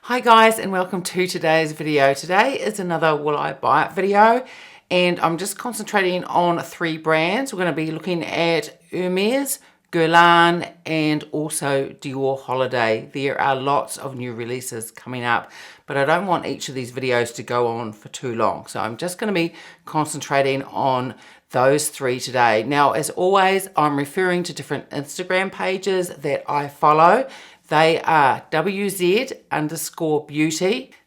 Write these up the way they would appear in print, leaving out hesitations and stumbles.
Hi guys, and welcome to today's video. Today is another Will I Buy It video, and I'm just concentrating on three brands. We're going to be looking at Hermes, Guerlain, and also Dior Holiday. There are lots of new releases coming up, but I don't want each of these videos to go on for too long. So I'm just going to be concentrating on those three today. Now, as always, I'm referring to different Instagram pages that I follow. They are WZ_beauty.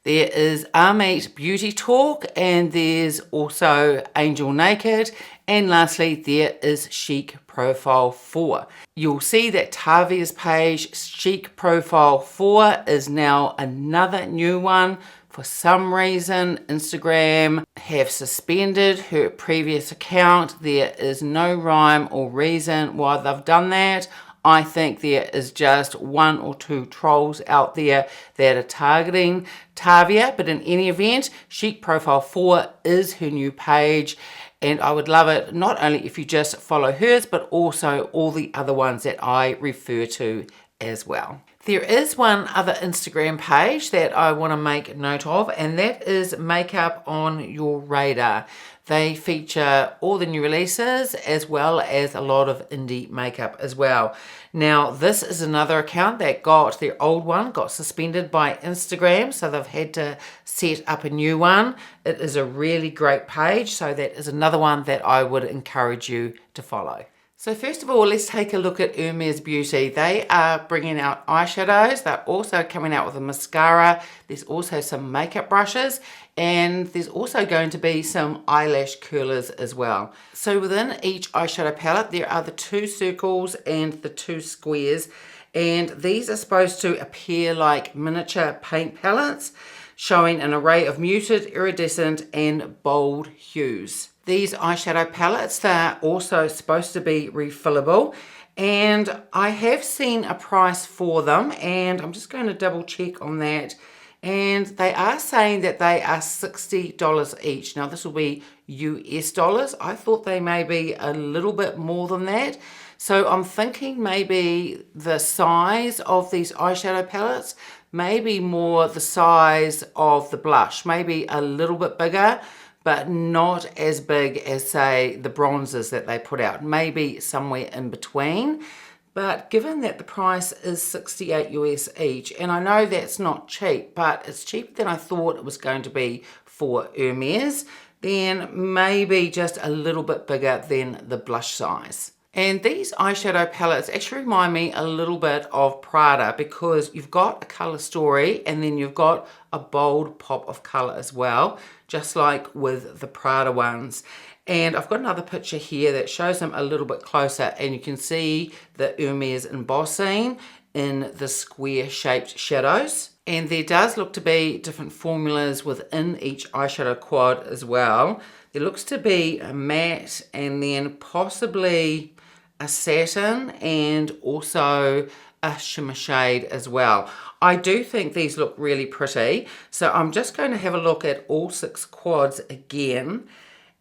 There is Hermes Beauty Talk, and there's also Angel Naked. And lastly, there is Chic Profile 4. You'll see that Tavia's page, Chic Profile 4, is now another new one. For some reason, Instagram have suspended her previous account. There is no rhyme or reason why they've done that. I think there is just one or two trolls out there that are targeting Tavia, but in any event, Chic Profile 4 is her new page, and I would love it not only if you just follow hers, but also all the other ones that I refer to as well. There is one other Instagram page that I want to make note of, and that is Makeup on Your Radar. They feature all the new releases as well as a lot of indie makeup as well. Now, this is another account that got their old one, got suspended by Instagram, so they've had to set up a new one. It is a really great page, so that is another one that I would encourage you to follow. So first of all, let's take a look at Hermes Beauty. They are bringing out eyeshadows. They're also coming out with a mascara. There's also some makeup brushes, and there's also going to be some eyelash curlers as well. So within each eyeshadow palette, there are the two circles and the two squares, and these are supposed to appear like miniature paint palettes, showing an array of muted, iridescent, and bold hues. These eyeshadow palettes, they're also supposed to be refillable, and I have seen a price for them, and I'm just going to double check on that, and they are saying that they are $60 each. Now this will be US dollars. I thought they may be a little bit more than that, so I'm thinking maybe the size of these eyeshadow palettes, maybe more the size of the blush, maybe a little bit bigger, but not as big as, say, the bronzes that they put out. Maybe somewhere in between. But given that the price is 68 US each, and I know that's not cheap, but it's cheaper than I thought it was going to be for Hermes, then maybe just a little bit bigger than the blush size. And these eyeshadow palettes actually remind me a little bit of Prada, because you've got a color story and then you've got a bold pop of color as well, just like with the Prada ones. And I've got another picture here that shows them a little bit closer, and you can see the Hermes embossing in the square shaped shadows. And there does look to be different formulas within each eyeshadow quad as well. There looks to be a matte and then possibly a satin and also a shimmer shade as well. I do think these look really pretty, so I'm just going to have a look at all 6 quads again,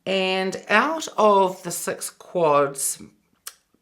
and out of the 6 quads,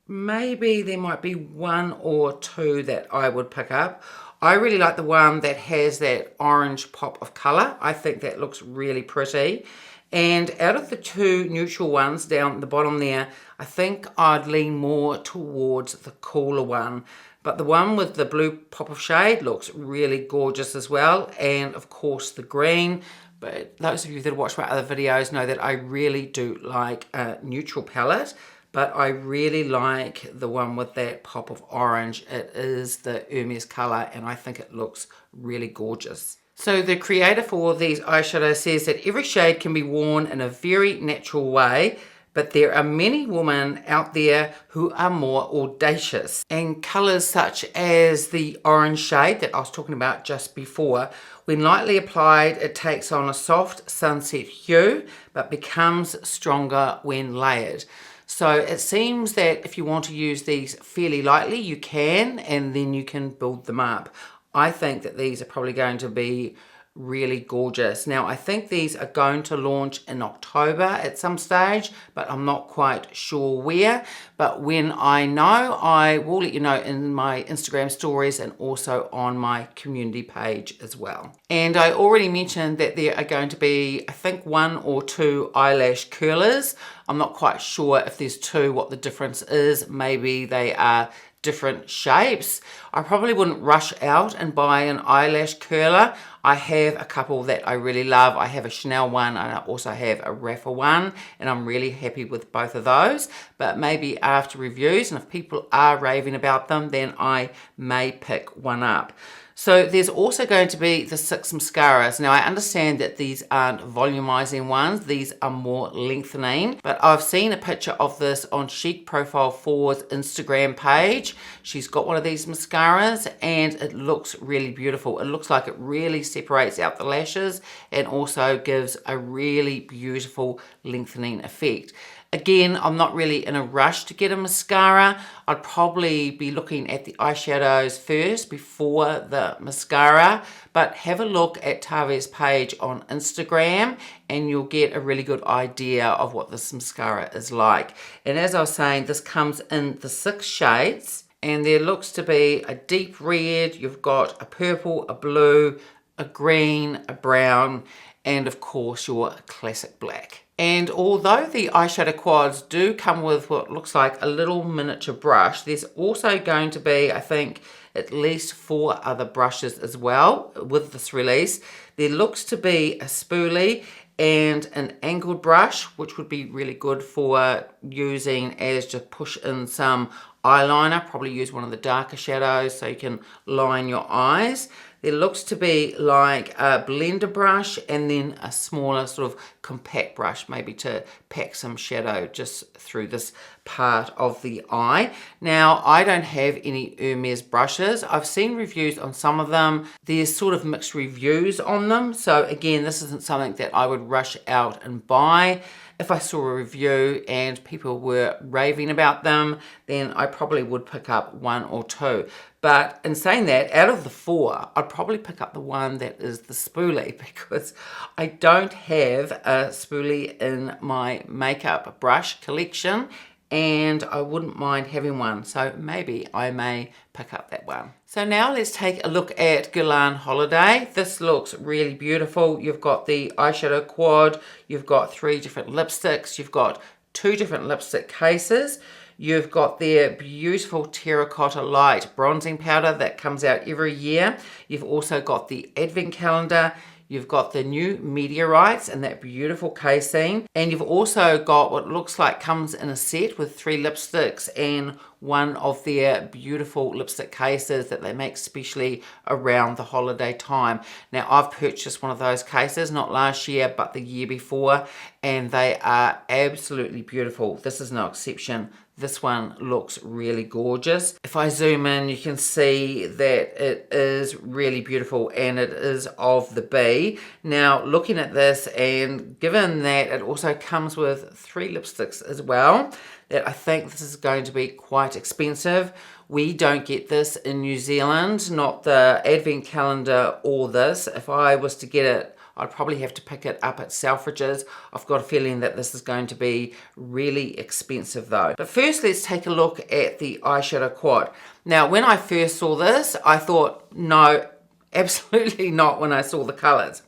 maybe there might be 1 or 2 that I would pick up. I really like the one that has that orange pop of color. I think that looks really pretty. And out of the 2 neutral ones down the bottom there, I think I'd lean more towards the cooler one. But the one with the blue pop of shade looks really gorgeous as well. And of course the green. But those of you that watch my other videos know that I really do like a neutral palette. But I really like the one with that pop of orange. It is the Hermes color, and I think it looks really gorgeous. So the creator for these eyeshadows says that every shade can be worn in a very natural way, but there are many women out there who are more audacious. And colors such as the orange shade that I was talking about just before, when lightly applied, it takes on a soft sunset hue, but becomes stronger when layered. So it seems that if you want to use these fairly lightly, you can, and then you can build them up. I think that these are probably going to be really gorgeous. Now I think these are going to launch in October at some stage, but I'm not quite sure where. But when I know, I will let you know in my Instagram stories and also on my community page as well. And I already mentioned that there are going to be, I think, 1 or 2 eyelash curlers. I'm not quite sure if there's 2 what the difference is. Maybe they are different shapes. I probably wouldn't rush out and buy an eyelash curler. I have a couple that I really love. I have a Chanel one and I also have a rephr one, and I'm really happy with both of those. But maybe after reviews, and if people are raving about them, then I may pick one up. So there's also going to be the 6 mascaras. Now I understand that these aren't volumizing ones, these are more lengthening, but I've seen a picture of this on Chic Profile 4's Instagram page. She's got one of these mascaras and it looks really beautiful. It looks like it really separates out the lashes and also gives a really beautiful lengthening effect. Again, I'm not really in a rush to get a mascara. I'd probably be looking at the eyeshadows first before the mascara, but have a look at Tavia's page on Instagram and you'll get a really good idea of what this mascara is like. And as I was saying, this comes in the 6 shades and there looks to be a deep red, you've got a purple, a blue, a green, a brown, and of course your classic black. And although the eyeshadow quads do come with what looks like a little miniature brush, there's also going to be, I think, at least 4 other brushes as well with this release. There looks to be a spoolie and an angled brush, which would be really good for using as to push in some eyeliner. Probably use one of the darker shadows so you can line your eyes. There looks to be like a blender brush and then a smaller sort of compact brush, maybe to pack some shadow just through this part of the eye. Now, I don't have any Hermes brushes. I've seen reviews on some of them. There's sort of mixed reviews on them. So again, this isn't something that I would rush out and buy. If I saw a review and people were raving about them, then I probably would pick up 1 or 2. But in saying that, out of the 4, I'd probably pick up the one that is the spoolie because I don't have a spoolie in my makeup brush collection and I wouldn't mind having one. So maybe I may pick up that one. So now let's take a look at Dior Holiday. This looks really beautiful. You've got the eyeshadow quad, you've got 3 different lipsticks, you've got 2 different lipstick cases. You've got their beautiful terracotta light bronzing powder that comes out every year. You've also got the advent calendar. You've got the new meteorites and that beautiful casing. And you've also got what looks like comes in a set with 3 lipsticks and one of their beautiful lipstick cases that they make specially around the holiday time. Now, I've purchased one of those cases, not last year, but the year before, and they are absolutely beautiful. This is no exception. This one looks really gorgeous. If I zoom in, you can see that it is really beautiful and it is of the bee. Now, looking at this, and given that it also comes with 3 lipsticks as well, that I think this is going to be quite expensive. We don't get this in New Zealand, not the advent calendar or this. If I was to get it, I'd probably have to pick it up at Selfridges. I've got a feeling that this is going to be really expensive though. But first, let's take a look at the eyeshadow quad. Now, when I first saw this, I thought, no, absolutely not when I saw the colors.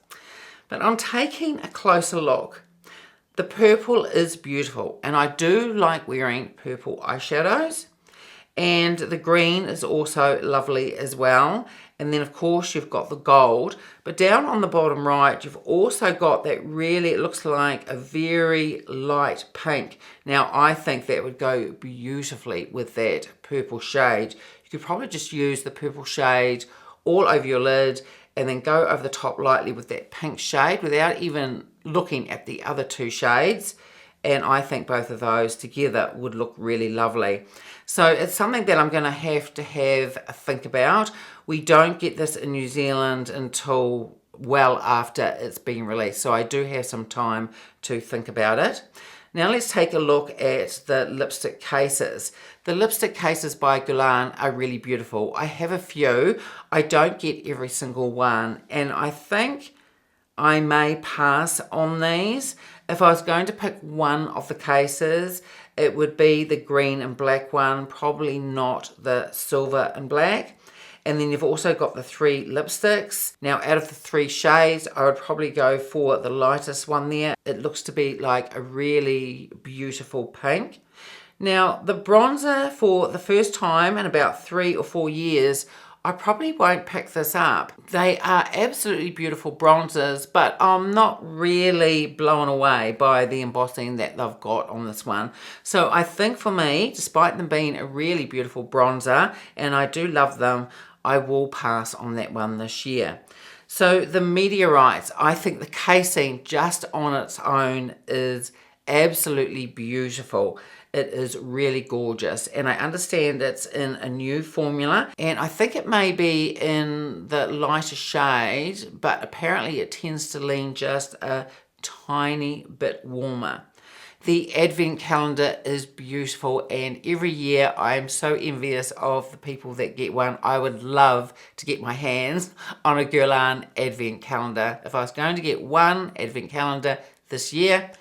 But I'm taking a closer look. The purple is beautiful, and I do like wearing purple eyeshadows. And the green is also lovely as well. And then of course you've got the gold, but down on the bottom right, you've also got that really, it looks like a very light pink. Now I think that would go beautifully with that purple shade. You could probably just use the purple shade all over your lid and then go over the top lightly with that pink shade without even looking at the other 2 shades. And I think both of those together would look really lovely. So it's something that I'm going to have a think about. We don't get this in New Zealand until well after it's been released. So I do have some time to think about it. Now let's take a look at the lipstick cases. The lipstick cases by Guerlain are really beautiful. I have a few. I don't get every single one. And I think I may pass on these. If I was going to pick one of the cases, it would be the green and black one, probably not the silver and black. And then you've also got the 3 lipsticks. Now, out of the 3 shades, I would probably go for the lightest one there. It looks to be like a really beautiful pink. Now, the bronzer, for the first time in about 3 or 4 years, I probably won't pick this up. They are absolutely beautiful bronzers, but I'm not really blown away by the embossing that they've got on this one. So I think for me, despite them being a really beautiful bronzer, and I do love them, I will pass on that one this year. So the meteorites, I think the casing just on its own is absolutely beautiful. It is really gorgeous, and I understand it's in a new formula, and I think it may be in the lighter shade, but apparently it tends to lean just a tiny bit warmer. The advent calendar is beautiful, and every year I am so envious of the people that get one. I would love to get my hands on a Guerlain advent calendar. If I was going to get one advent calendar this year,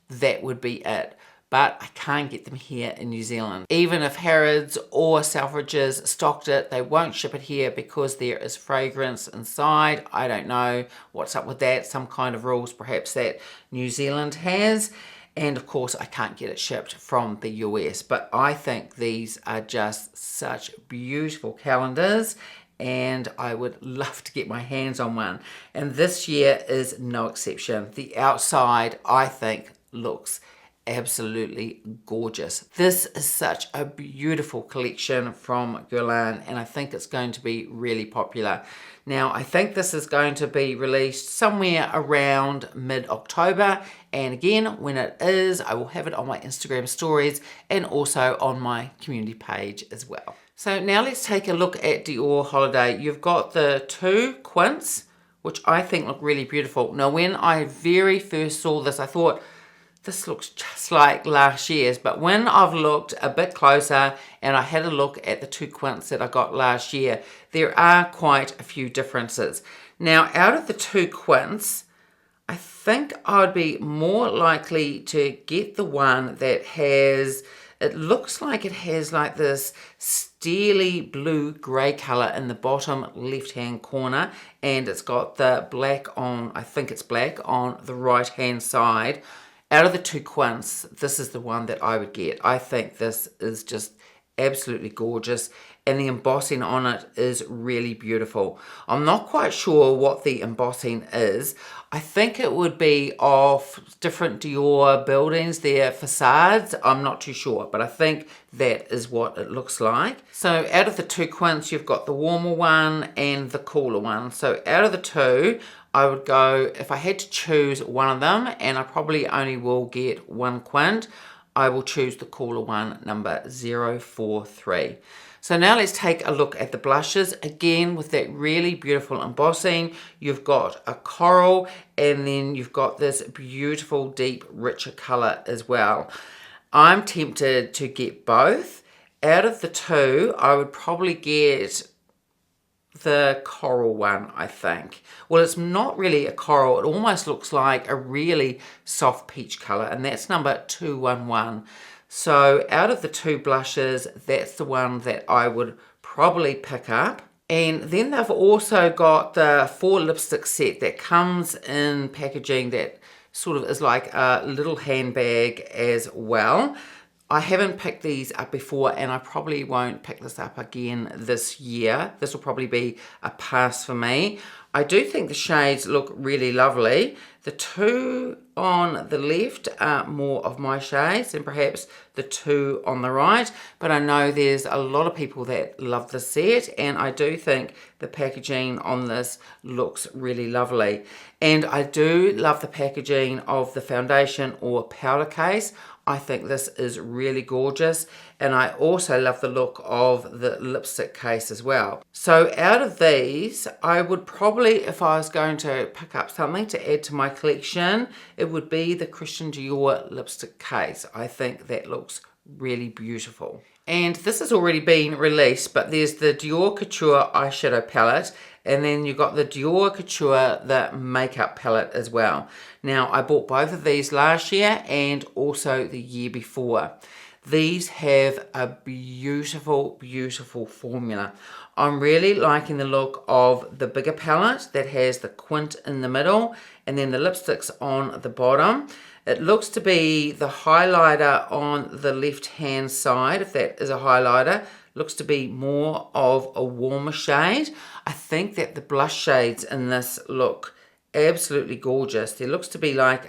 that would be it. But I can't get them here in New Zealand. Even if Harrods or Selfridges stocked it, they won't ship it here because there is fragrance inside. I don't know what's up with that. Some kind of rules perhaps that New Zealand has. And of course, I can't get it shipped from the US. But I think these are just such beautiful calendars, and I would love to get my hands on one. And this year is no exception. The outside, I think, looks absolutely gorgeous. This is such a beautiful collection from Guerlain, and I think it's going to be really popular. Now, I think this is going to be released somewhere around mid-October, and again, when it is, I will have it on my Instagram stories and also on my community page as well. So now let's take a look at Dior Holiday. You've got the 2 quints, which I think look really beautiful. Now, when I very first saw this, I thought, this looks just like last year's, but when I've looked a bit closer and I had a look at the 2 quints that I got last year, there are quite a few differences. Now, out of the 2 quints, I think I'd be more likely to get the one that has, it looks like it has like this steely blue grey colour in the bottom left hand corner, and it's got the black on, I think it's black on the right hand side. Out of the 2 quints, this is the one that I would get. I think this is just absolutely gorgeous, and the embossing on it is really beautiful. I'm not quite sure what the embossing is. I think it would be off different Dior buildings, their facades. I'm not too sure, but I think that is what it looks like. So out of the 2 quints, you've got the warmer one and the cooler one. So out of the 2, I would go, if I had to choose one of them, and I probably only will get 1 quint, I will choose the cooler one, number 043. So now let's take a look at the blushes. Again, with that really beautiful embossing, you've got a coral, and then you've got this beautiful, deep, richer color as well. I'm tempted to get both. Out of the 2, I would probably get the coral one, I think. Well, it's not really a coral. It almost looks like a really soft peach color, and that's number 211. So out of the 2 blushes, that's the one that I would probably pick up. And then they've also got the 4 lipstick set that comes in packaging that sort of is like a little handbag as well. I haven't picked these up before, and I probably won't pick this up again this year. This will probably be a pass for me. I do think the shades look really lovely. The 2 on the left are more of my shades and perhaps the 2 on the right, but I know there's a lot of people that love the set, and I do think the packaging on this looks really lovely. And I do love the packaging of the foundation or powder case. I think this is really gorgeous, and I also love the look of the lipstick case as well. So out of these, I would probably, if I was going to pick up something to add to my collection, it would be the Christian Dior lipstick case. I think that looks really beautiful. And this has already been released, but there's the Dior Couture eyeshadow palette, and then you've got the Dior Couture the makeup palette as well. Now, I bought both of these last year and also the year before. These have a beautiful, beautiful formula. I'm really liking the look of the bigger palette that has the quint in the middle and then the lipsticks on the bottom. It looks to be the highlighter on the left-hand side, if that is a highlighter, looks to be more of a warmer shade. I think that the blush shades in this look absolutely gorgeous. There looks to be like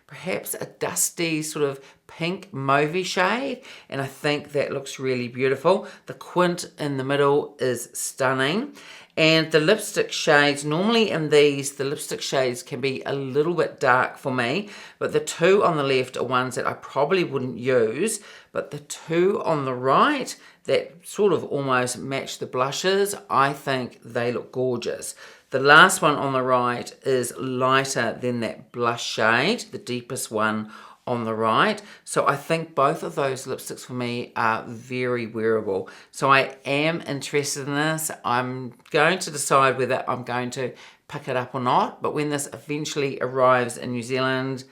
perhaps a dusty sort of pink mauvey shade, and I think that looks really beautiful. The quint in the middle is stunning. And the lipstick shades, normally in these, the lipstick shades can be a little bit dark for me, but the two on the left are ones that I probably wouldn't use, but the two on the right that sort of almost match the blushes, I think they look gorgeous. The last one on the right is lighter than that blush shade, the deepest one on the right. So I think both of those lipsticks for me are very wearable. So I am interested in this. I'm going to decide whether I'm going to pick it up or not. But when this eventually arrives in New Zealand,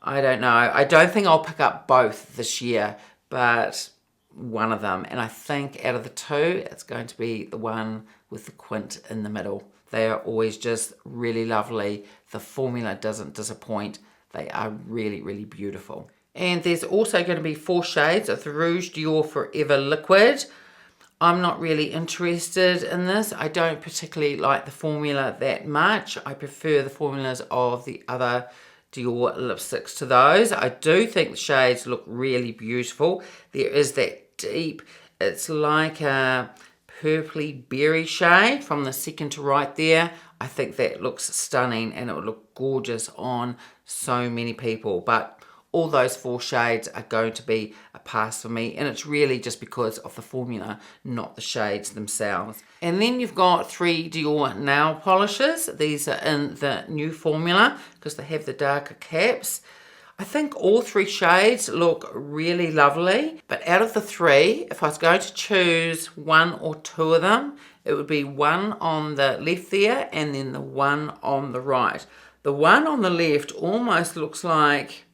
I don't know. I don't think I'll pick up both this year, but one of them. And I think out of the two, it's going to be the one with the quint in the middle. They are always just really lovely. The formula doesn't disappoint. They are really, really beautiful. And there's also going to be 4 shades of the Rouge Dior Forever Liquid. I'm not really interested in this. I don't particularly like the formula that much. I prefer the formulas of the other Dior lipsticks to those. I do think the shades look really beautiful. There is that deep, it's like a purpley berry shade from the second to right there. I think that looks stunning and it would look gorgeous on so many people, but all those 4 shades are going to be a pass for me, and it's really just because of the formula, not the shades themselves. And then you've got 3 Dior nail polishes. These are in the new formula because they have the darker caps. I think all 3 shades look really lovely, but out of the 3, if I was going to choose 1 or 2 of them, it would be one on the left there and then the one on the right. The one on the left almost looks like,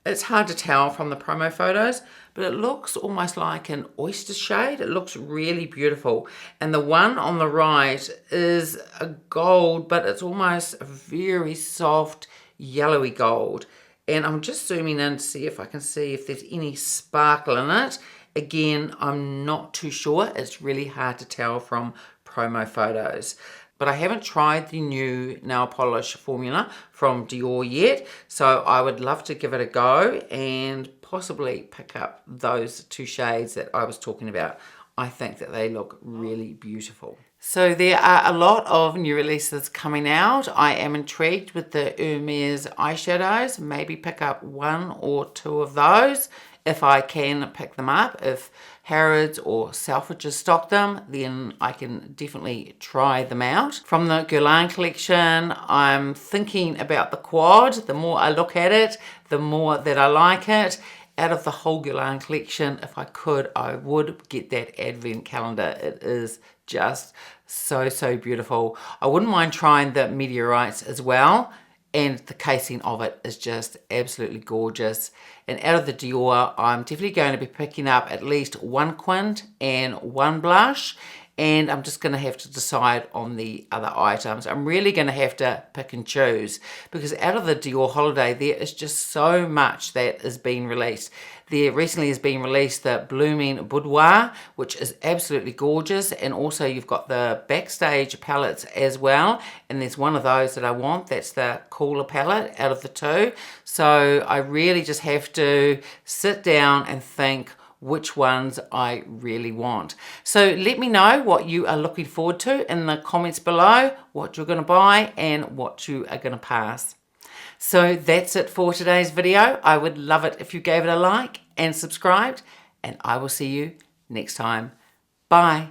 it's hard to tell from the promo photos, but it looks almost like an oyster shade. It looks really beautiful. And the one on the right is a gold, but it's almost a very soft yellowy gold. And I'm just zooming in to see if I can see if there's any sparkle in it. Again, I'm not too sure. It's really hard to tell from promo photos. But I haven't tried the new nail polish formula from Dior yet, so I would love to give it a go and possibly pick up those 2 shades that I was talking about. I think that they look really beautiful. So there are a lot of new releases coming out. I am intrigued with the Hermes eyeshadows. Maybe pick up 1 or 2 of those if I can pick them up. If Harrods or Selfridges stock them, then I can definitely try them out. From the Guerlain collection, I'm thinking about the quad. The more I look at it, the more that I like it. Out of the whole Guerlain collection, if I could, I would get that advent calendar. It is just so, so beautiful. I wouldn't mind trying the meteorites as well. And the casing of it is just absolutely gorgeous. And out of the Dior, I'm definitely going to be picking up at least 1 quint and 1 blush. And I'm just going to have to decide on the other items. I'm really going to have to pick and choose because out of the Dior Holiday, there is just so much that is being released. There recently has been released the Blooming Boudoir, which is absolutely gorgeous. And also you've got the Backstage palettes as well. And there's one of those that I want. That's the cooler palette out of the 2. So I really just have to sit down and think which ones I really want. So let me know what you are looking forward to in the comments below, what you're going to buy and what you are going to pass. So that's it for today's video. I would love it if you gave it a like and subscribed, and I will see you next time. Bye.